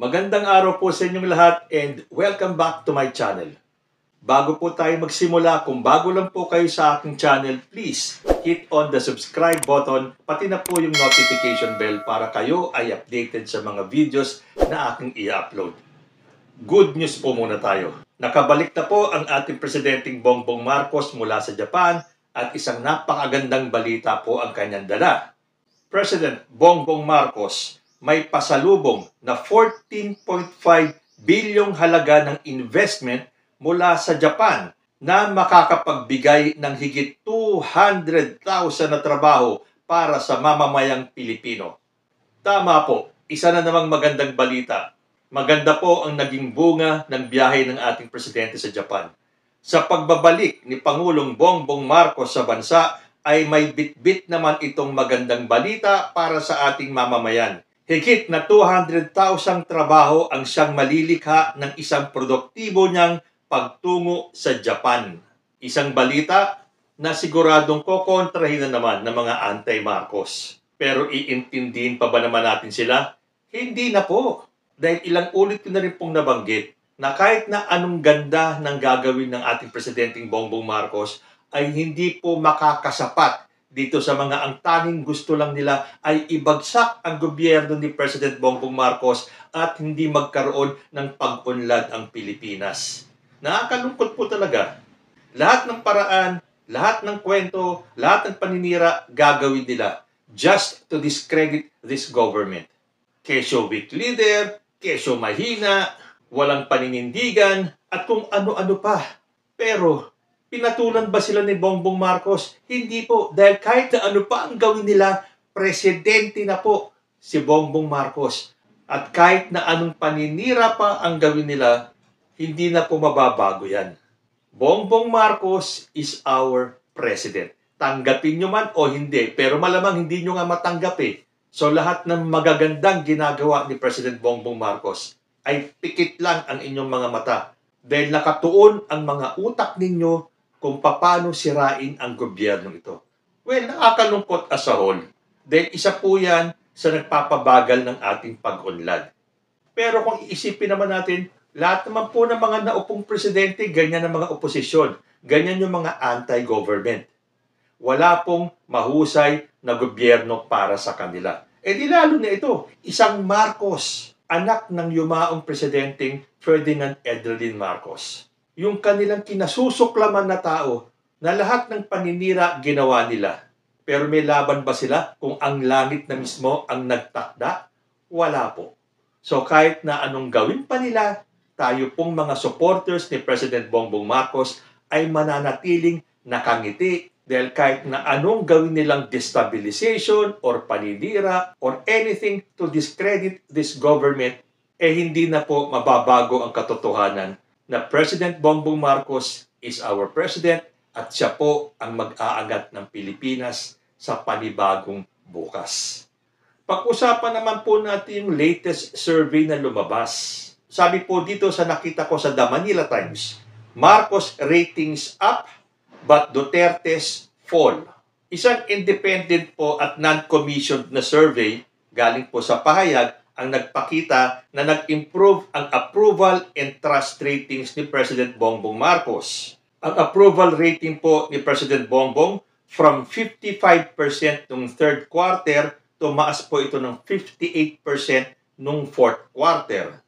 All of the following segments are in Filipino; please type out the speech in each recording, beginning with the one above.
Magandang araw po sa inyong lahat and welcome back to my channel. Bago po tayo magsimula, kung bago lang po kayo sa aking channel, please hit on the subscribe button, pati na po yung notification bell para kayo ay updated sa mga videos na aking i-upload. Good news po muna tayo. Nakabalik na po ang ating Presidenteng Bongbong Marcos mula sa Japan at isang napakagandang balita po ang kanyang dala. President Bongbong Marcos may pasalubong na 14.5 bilyong halaga ng investment mula sa Japan na makakapagbigay ng higit 200,000 na trabaho para sa mamamayang Pilipino. Tama po, isa na namang magandang balita. Maganda po ang naging bunga ng biyahe ng ating presidente sa Japan. Sa pagbabalik ni Pangulong Bongbong Marcos sa bansa ay may bitbit naman itong magandang balita para sa ating mamamayan. Higit na 200,000 trabaho ang siyang malilikha ng isang produktibo niyang pagtungo sa Japan. Isang balita na siguradong kokontrahin na naman ng mga anti-Marcos. Pero iintindihin pa ba naman natin sila? Hindi na po. Dahil ilang ulit ko na rin pong nabanggit na kahit na anong ganda ng gagawin ng ating Presidenteng Bongbong Marcos ay hindi po makakasapat dito sa mga ang tanging gusto lang nila ay ibagsak ang gobyerno ni President Bongbong Marcos at hindi magkaroon ng pag-unlad ang Pilipinas. Nakakalungkot po talaga. Lahat ng paraan, lahat ng kwento, lahat ng paninira gagawin nila just to discredit this government. Kesyo weak leader, kesyo mahina, walang paninindigan, at kung ano-ano pa. Pero pinatulan ba sila ni Bongbong Marcos? Hindi po. Dahil kahit na ano pa ang gawin nila, presidente na po si Bongbong Marcos. At kahit na anong paninira pa ang gawin nila, hindi na po mababago yan. Bongbong Marcos is our president. Tanggapin nyo man o hindi, pero malamang hindi nyo nga matanggap eh. So lahat ng magagandang ginagawa ni President Bongbong Marcos ay pikit lang ang inyong mga mata. Dahil nakatuon ang mga utak ninyo kung paano sirain ang gobyerno ito. Well, nakakalungkot as a whole. Dahil isa po yan sa nagpapabagal ng ating pag-unlad. Pero kung iisipin naman natin, lahat naman po ng mga naupong presidente, ganyan ang mga oposisyon. Ganyan yung mga anti-government. Wala pong mahusay na gobyerno para sa kanila. E di lalo na ito, isang Marcos, anak ng yumaong presidenteng Ferdinand Edelin Marcos. Yung kanilang kinasusuklaman na tao na lahat ng paninira ginawa nila. Pero may laban ba sila kung ang langit na mismo ang nagtakda? Wala po. So kahit na anong gawin pa nila, tayo pong mga supporters ni President Bongbong Marcos ay mananatiling nakangiti dahil kahit na anong gawin nilang destabilization or paninira or anything to discredit this government, eh hindi na po mababago ang katotohanan na President Bongbong Marcos is our president at siya po ang mag-aangat ng Pilipinas sa panibagong bukas. Pag-usapan naman po natin yung latest survey na lumabas. Sabi po dito sa nakita ko sa The Manila Times, Marcos ratings up but Duterte's fall. Isang independent po at non-commissioned na survey galing po sa pahayag ang nagpakita na nag-improve ang approval and trust ratings ni President Bongbong Marcos. Ang approval rating po ni President Bongbong from 55% noong third quarter, tumaas po ito ng 58% noong fourth quarter.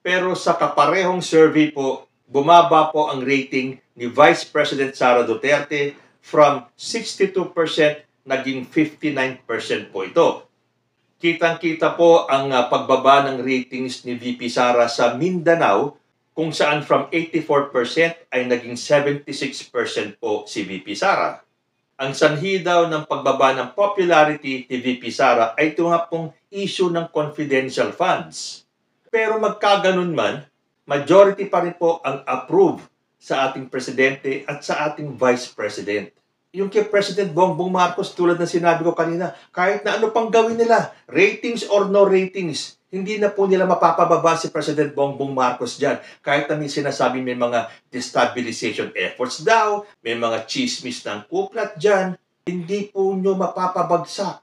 Pero sa kaparehong survey po, bumaba po ang rating ni Vice President Sara Duterte from 62% naging 59% po ito. Kitang-kita po ang pagbaba ng ratings ni VP Sara sa Mindanao kung saan from 84% ay naging 76% po si VP Sara. Ang sanhi daw ng pagbaba ng popularity ni VP Sara ay ito nga pong issue ng confidential funds. Pero magkaganon man, majority pa rin po ang approve sa ating presidente at sa ating vice president. Yung kay President Bongbong Marcos, tulad ng sinabi ko kanina, kahit na ano pang gawin nila, ratings or no ratings, hindi na po nila mapapababa si President Bongbong Marcos dyan. Kahit na may sinasabi may mga destabilization efforts daw, may mga chismis ng kuplat dyan, hindi po nyo mapapabagsak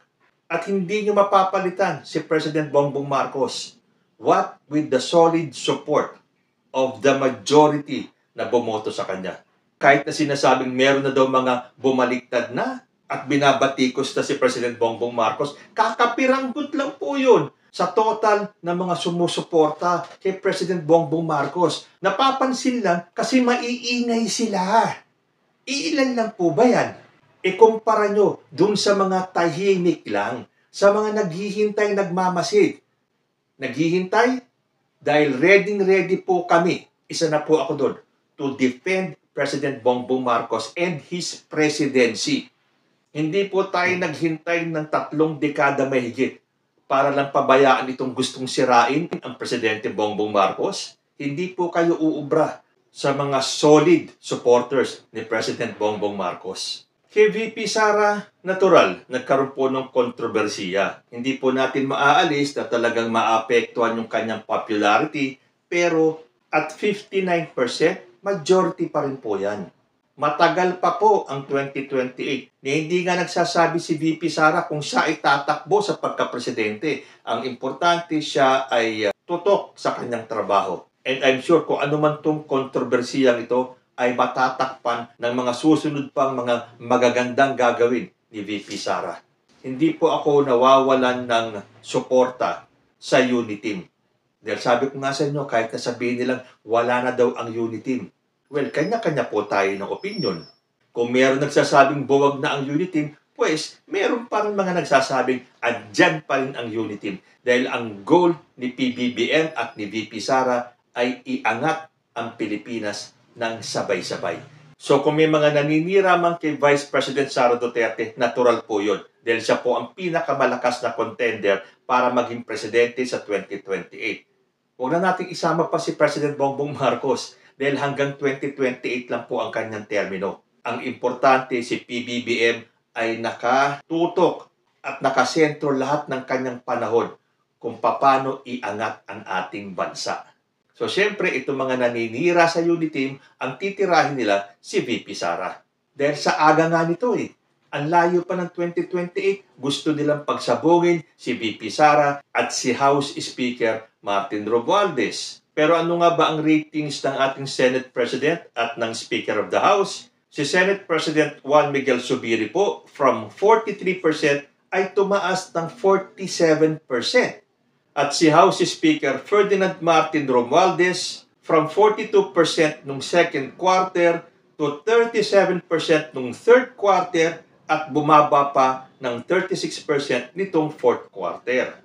at hindi nyo mapapalitan si President Bongbong Marcos. What with the solid support of the majority na bumoto sa kanya. Kahit na sinasabing meron na daw mga bumaliktad na at binabatikos na si President Bongbong Marcos, kakapiranggot lang po yun sa total na mga sumusuporta kay President Bongbong Marcos. Napapansin lang kasi maiingay sila. Iilan lang po ba yan? Ikumpara nyo dun sa mga tahimik lang, sa mga naghihintay, nagmamasid. Naghihintay dahil ready po kami, isa na po ako doon, to defend President Bongbong Marcos and his presidency. Hindi po tayo naghintay ng 3 dekada mahigit para lang pabayaan itong gustong sirain ang Presidente Bongbong Marcos. Hindi po kayo uubra sa mga solid supporters ni President Bongbong Marcos. Kay VP Sara, natural, nagkaroon po ng kontrobersiya. Hindi po natin maaalis na talagang maapektuhan yung kanyang popularity, pero at 59%, majority pa rin po yan. Matagal pa po ang 2028 na hindi nga nagsasabi si VP Sara kung siya ay tatakbo sa pagkapresidente. Ang importante siya ay tutok sa kanyang trabaho. And I'm sure kung ano man tong kontrobersiyang ito, ay matatakpan ng mga susunod pang mga magagandang gagawin ni VP Sara. Hindi po ako nawawalan ng suporta sa Uniteam. Dahil sabi ko nga sa inyo, kahit nasabihin nilang wala na daw ang Uniteam. Well, kanya-kanya po tayo ng opinion. Kung meron nagsasabing buwag na ang Uniteam, pues meron pa rin mga nagsasabing andyan pa rin ang Uniteam. Dahil ang goal ni PBBM at ni VP Sara ay iangat ang Pilipinas ng sabay-sabay. So kung may mga naninira man kay Vice President Sara Duterte, natural po yun. Dahil siya po ang pinakamalakas na contender para maging presidente sa 2028. Huwag na nating isama pa si President Bongbong Marcos dahil hanggang 2028 lang po ang kanyang termino. Ang importante si PBBM ay nakatutok at nakasentro lahat ng kanyang panahon kung paano iangat ang ating bansa. So, siyempre, itong mga naninira sa Uniteam, ang titirahin nila si VP Sara. Dahil sa aga nga nito ang layo pa ng 2028, gusto nilang pagsabungin si VP Sara at si House Speaker Martin Romualdez. Pero ano nga ba ang ratings ng ating Senate President at ng Speaker of the House? Si Senate President Juan Miguel Zubiri po, from 43% ay tumaas ng 47%. At si House Speaker Ferdinand Martin Romualdez from 42% nung second quarter to 37% nung third quarter at bumaba pa ng 36% nitong fourth quarter.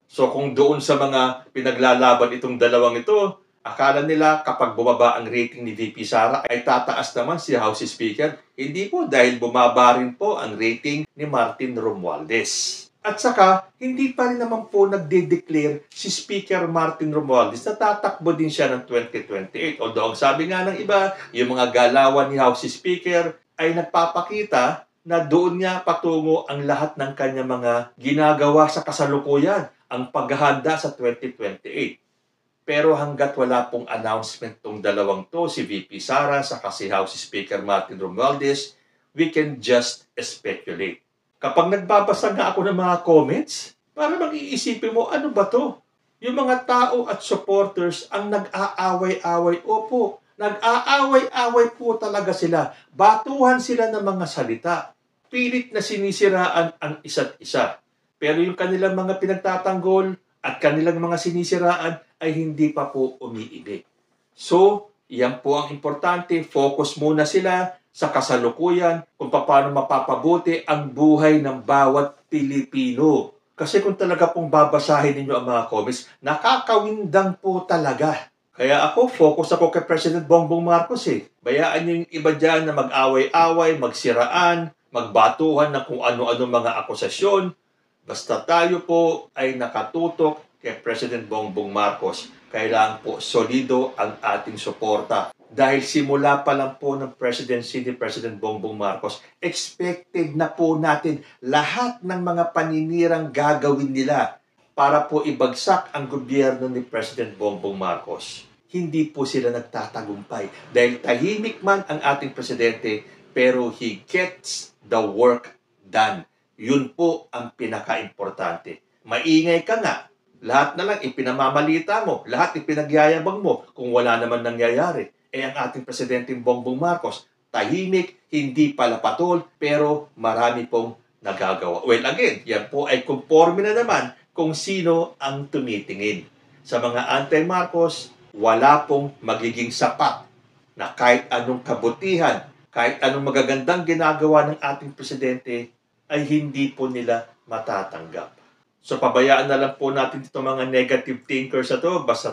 So kung doon sa mga pinaglalaban itong dalawang ito, akala nila kapag bumaba ang rating ni VP Sara ay tataas naman si House Speaker. Hindi po, dahil bumaba rin po ang rating ni Martin Romualdez. At saka, hindi pa rin naman po nagde-declare si Speaker Martin Romualdez na tatakbo din siya ng 2028. Although, ang sabi nga ng iba, yung mga galawan ni House Speaker ay nagpapakita na doon niya patungo ang lahat ng kanya mga ginagawa sa kasalukuyan, ang paghahanda sa 2028. Pero hanggat wala pong announcement tong dalawang to, si VP Sara sa si House Speaker Martin Romualdez, we can just speculate. Kapag nagbabasa nga ako ng mga comments, para mag-iisipin mo, ano ba to? Yung mga tao at supporters ang nag-aaway-away. Opo, nag-aaway-away po talaga sila. Batuhan sila ng mga salita. Pilit na sinisiraan ang isa't isa. Pero yung kanilang mga pinagtatanggol at kanilang mga sinisiraan ay hindi pa po umiibig. So, yan po ang importante. Focus muna sila sa kasalukuyan kung paano mapapabuti ang buhay ng bawat Pilipino. Kasi kung talaga pong babasahin ninyo ang mga comments, nakakawindang po talaga. Kaya ako, focus ako kay President Bongbong Marcos Bayaan niyo yung iba dyan na mag-away-away, magsiraan, magbatuhan ng kung ano-ano mga akusasyon. Basta tayo po ay nakatutok kay President Bongbong Marcos. Kailangan po solido ang ating suporta. Dahil simula pa lang po ng presidency ni President Bongbong Marcos, expected na po natin lahat ng mga paninirang gagawin nila para po ibagsak ang gobyerno ni President Bongbong Marcos. Hindi po sila nagtatagumpay dahil tahimik man ang ating presidente, pero he gets the work done. Yun po ang pinaka-importante. Maingay ka nga, Lahat na lang ipinamamalita mo, lahat ipinagyayabang mo kung wala naman nangyayari. Ang ating Presidenteng Bongbong Marcos, tahimik, hindi palapatol, pero marami pong nagagawa. Well, again, yan po ay conforme na naman kung sino ang tumitingin. Sa mga anti-Marcos, wala pong magiging sapat na kahit anong kabutihan, kahit anong magagandang ginagawa ng ating presidente, ay hindi po nila matatanggap. So pabayaan na lang po natin itong mga negative thinkers na to, basta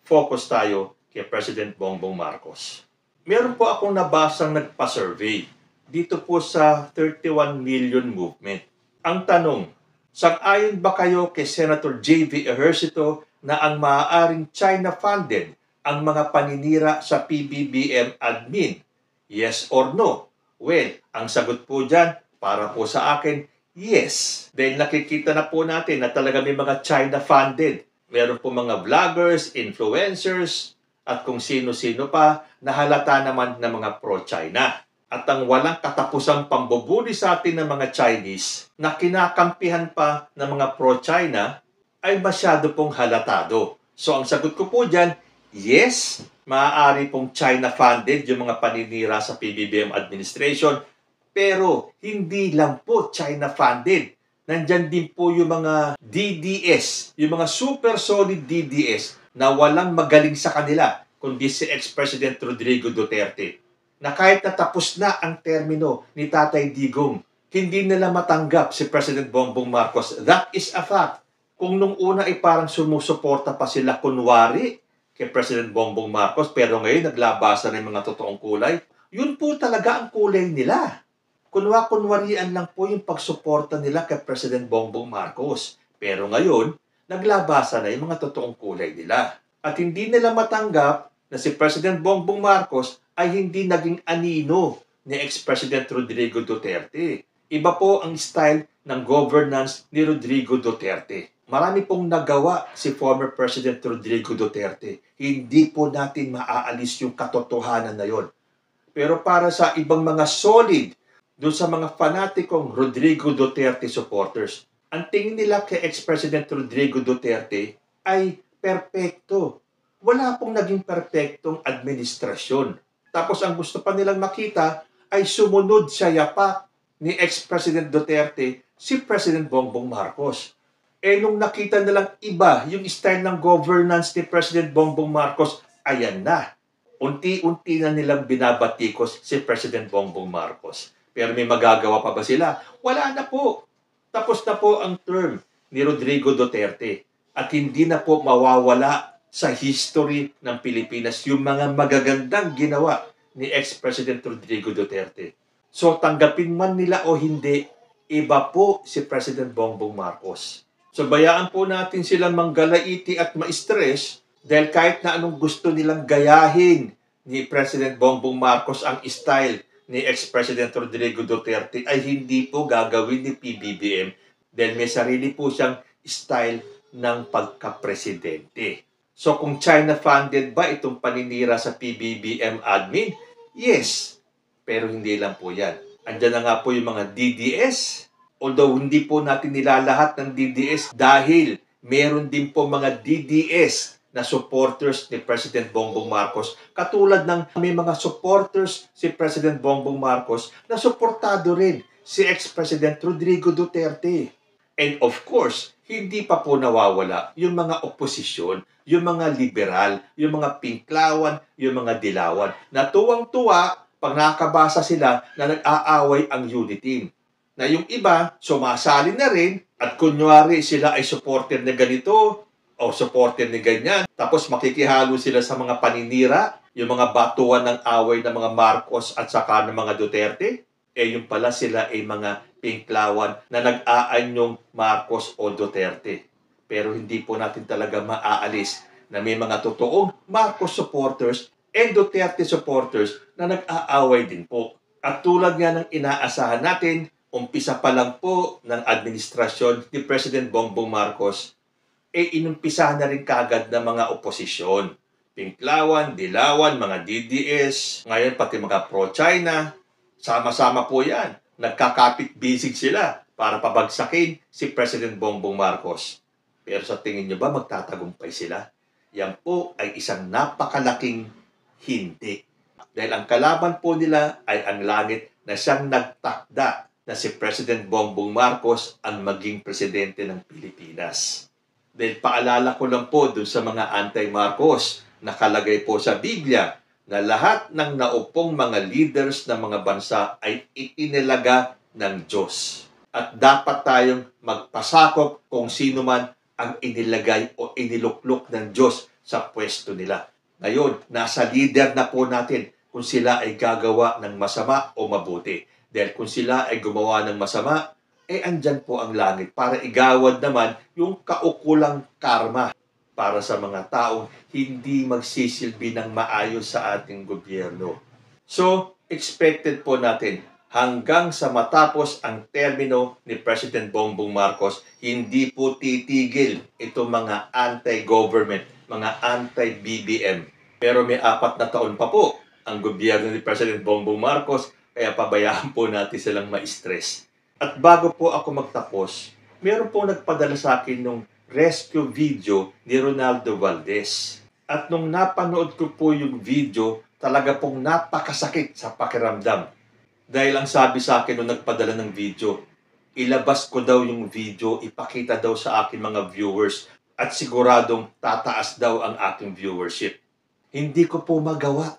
focus tayo kay President Bongbong Marcos. Meron po akong nabasang nagpa-survey dito po sa 31 million movement. Ang tanong, sang-ayon ba kayo kay Senator J.V. Ejercito na ang maaaring China-funded ang mga paninira sa PBBM admin? Yes or no? Well, ang sagot po dyan, para po sa akin, yes. Dahil nakikita na po natin na talaga may mga China-funded. Meron po mga vloggers, influencers, at kung sino-sino pa na halata naman ng mga pro-China. At ang walang katapusang pambubuli sa atin ng mga Chinese na kinakampihan pa ng mga pro-China ay masyado pong halatado. So ang sagot ko po dyan, yes, maaari pong China-funded yung mga paninira sa PBBM administration, pero hindi lang po China-funded. Nandyan din po yung mga DDS, yung mga super solid DDS na walang magaling sa kanila, kundi si ex-President Rodrigo Duterte. Na kahit natapos na ang termino ni Tatay Digong, hindi nila matanggap si President Bongbong Marcos. That is a fact. Kung nung una ay parang sumusuporta pa sila kunwari kay President Bongbong Marcos, pero ngayon naglabasan ng mga totoong kulay, yun po talaga ang kulay nila. Kunwarian lang po yung pagsuporta nila kay President Bongbong Marcos. Pero ngayon, naglabasa na yung mga totoong kulay nila. At hindi nila matanggap na si President Bongbong Marcos ay hindi naging anino ni ex-President Rodrigo Duterte. Iba po ang style ng governance ni Rodrigo Duterte. Marami pong nagawa si former President Rodrigo Duterte. Hindi po natin maaalis yung katotohanan na yon. Pero para sa ibang mga solid, doon sa mga fanatikong Rodrigo Duterte supporters, ang tingin nila kay ex-President Rodrigo Duterte ay perpekto. Wala pong naging perpektong administrasyon. Tapos ang gusto pa nilang makita ay sumunod sa yapak ni ex-President Duterte si President Bongbong Marcos. Nung nakita nilang iba yung style ng governance ni President Bongbong Marcos, ayan na. Unti-unti na nilang binabatikos si President Bongbong Marcos. Pero may magagawa pa ba sila? Wala na po. Tapos na po ang term ni Rodrigo Duterte. At hindi na po mawawala sa history ng Pilipinas yung mga magagandang ginawa ni ex-President Rodrigo Duterte. So tanggapin man nila o hindi, iba po si President Bongbong Marcos. So bayaan po natin silang manggalaiti at ma-stress dahil kahit na anong gusto nilang gayahin ni President Bongbong Marcos ang style ni ex-President Rodrigo Duterte ay hindi po gagawin ni PBBM dahil may sarili po siyang style ng pagka-presidente. So kung China-funded ba itong paninira sa PBBM admin? Yes. Pero hindi lang po yan. Andiyan na nga po yung mga DDS. Although hindi po natin nilalahat ng DDS dahil meron din po mga DDS na supporters ni President Bongbong Marcos. Katulad ng may mga supporters si President Bongbong Marcos na suportado rin si ex-President Rodrigo Duterte. And of course, hindi pa po nawawala yung mga oposisyon, yung mga liberal, yung mga pinklawan, yung mga dilawan. Na tuwang-tuwa pag nakakabasa sila na nag-aaway ang unity team. Na yung iba, sumasali na rin at kunyari sila ay supporter na ganito, o supporter ni ganyan. Tapos makikihalo sila sa mga paninira, yung mga batuan ng away ng mga Marcos at saka ng mga Duterte. Yung pala sila ay mga pinklawan na nag-aanyong Marcos o Duterte. Pero hindi po natin talaga maaalis na may mga totoong Marcos supporters and Duterte supporters na nag-aaway din po. At tulad nga ng inaasahan natin, umpisa pa lang po ng administrasyon ni President Bongbong Marcos, inumpisahan na rin kagad ng mga oposisyon. Pinklawan, dilawan, mga DDS, ngayon pati mga pro-China, sama-sama po yan. Nagkakapit-bisig sila para pabagsakin si President Bongbong Marcos. Pero sa tingin nyo ba magtatagumpay sila? Yan po ay isang napakalaking hindi. Dahil ang kalaban po nila ay ang langit na siyang nagtakda na si President Bongbong Marcos ang maging presidente ng Pilipinas. Dahil paalala ko lang po dun sa mga anti-Marcos, nakalagay po sa Biblia na lahat ng naupong mga leaders ng mga bansa ay itinilaga ng Diyos. At dapat tayong magpasakop kung sino man ang inilagay o iniluklok ng Diyos sa pwesto nila. Ngayon, nasa leader na po natin kung sila ay gagawa ng masama o mabuti. Dahil kung sila ay gumawa ng masama, andyan po ang langit para igawad naman yung kaukulang karma para sa mga taong hindi magsisilbi ng maayos sa ating gobyerno. So, expected po natin hanggang sa matapos ang termino ni President Bongbong Marcos, hindi po titigil itong mga anti-government, mga anti-BBM. Pero may 4 na taon pa po ang gobyerno ni President Bongbong Marcos, kaya pabayaan po natin silang ma-stress. At bago po ako magtapos, meron po nagpadala sa akin nung rescue video ni Ronaldo Valdez. At nung napanood ko po yung video, talaga pong napakasakit sa pakiramdam. Dahil ang sabi sa akin nung nagpadala ng video, ilabas ko daw yung video, ipakita daw sa akin mga viewers at siguradong tataas daw ang aking viewership. Hindi ko po magawa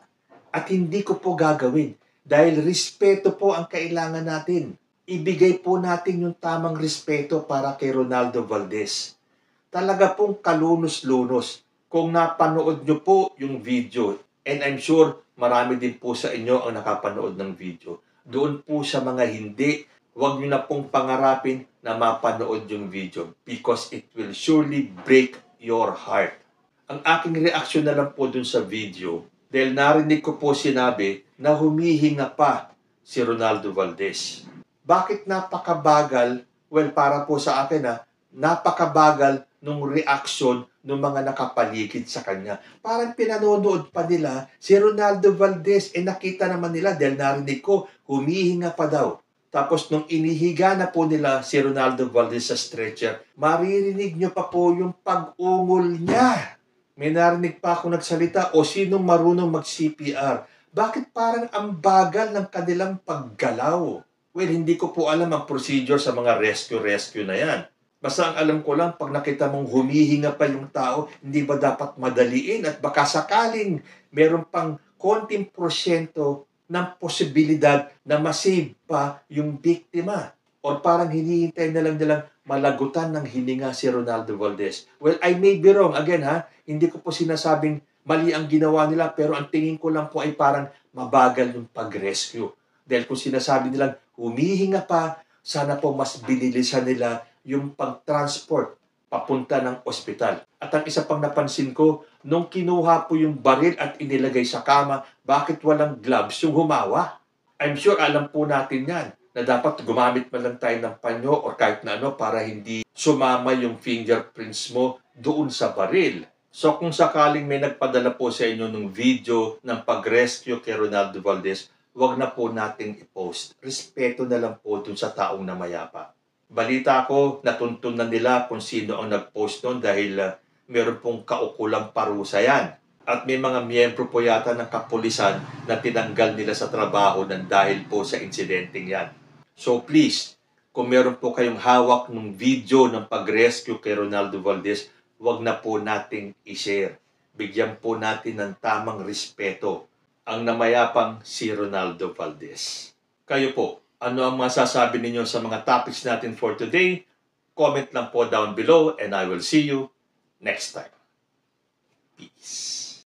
at hindi ko po gagawin dahil respeto po ang kailangan natin. Ibigay po natin yung tamang respeto para kay Ronaldo Valdez. Talaga pong kalunos-lunos kung napanood nyo po yung video, and I'm sure marami din po sa inyo ang nakapanood ng video. Doon po sa mga hindi, huwag nyo na pong pangarapin na mapanood yung video because it will surely break your heart. Ang aking reaksyon na lang po dun sa video dahil narinig ko po sinabi na humihinga pa si Ronaldo Valdez. Bakit napakabagal? Well, para po sa akin napakabagal nung reaksyon ng mga nakapaligid sa kanya. Parang pinanonood pa nila si Ronaldo Valdez. Nakita naman nila dahil narinig ko, humihinga pa daw. Tapos nung inihiga na po nila si Ronaldo Valdez sa stretcher, maririnig nyo pa po yung pag-ungol niya. May narinig pa ako nagsalita, o sinong marunong mag-CPR? Bakit parang ang bagal ng kanilang paggalaw? Well, hindi ko po alam ang procedure sa mga rescue na yan. Basta ang alam ko lang, pag nakita mong humihinga pa yung tao, hindi ba dapat madaliin? At baka sakaling meron pang konting porsyento ng posibilidad na masave pa yung biktima. O parang hinihintay na lang nilang malagutan ng hininga si Ronaldo Valdez. Well, I may be wrong. Again, hindi ko po sinasabing mali ang ginawa nila, pero ang tingin ko lang po ay parang mabagal yung pag-rescue. Dahil kung sinasabi nilang humihinga pa, sana po mas binilisan nila yung pag-transport papunta ng ospital. At ang isa pang napansin ko, nung kinuha po yung baril at inilagay sa kama, bakit walang gloves yung humawa? I'm sure alam po natin yan, na dapat gumamit man lang tayo ng panyo o kahit na ano para hindi sumama yung fingerprints mo doon sa baril. So kung sakaling may nagpadala po sa inyo ng video ng pag-rescue kay Ronaldo Valdez, huwag na po nating i-post. Respeto na lang po dun sa taong namayapa. Balita ko, natuntun na nila kung sino ang nag-post nun dahil meron pong kaukulang parusa yan. At may mga miyembro po yata ng kapulisan na tinanggal nila sa trabaho ng dahil po sa insidenteng yan. So please, kung meron po kayong hawak ng video ng pag-rescue kay Ronaldo Valdez, huwag na po nating i-share. Bigyan po natin ng tamang respeto ang namayapang si Ronaldo Valdez. Kayo po, ano ang masasabi ninyo sa mga topics natin for today? Comment lang po down below and I will see you next time. Peace.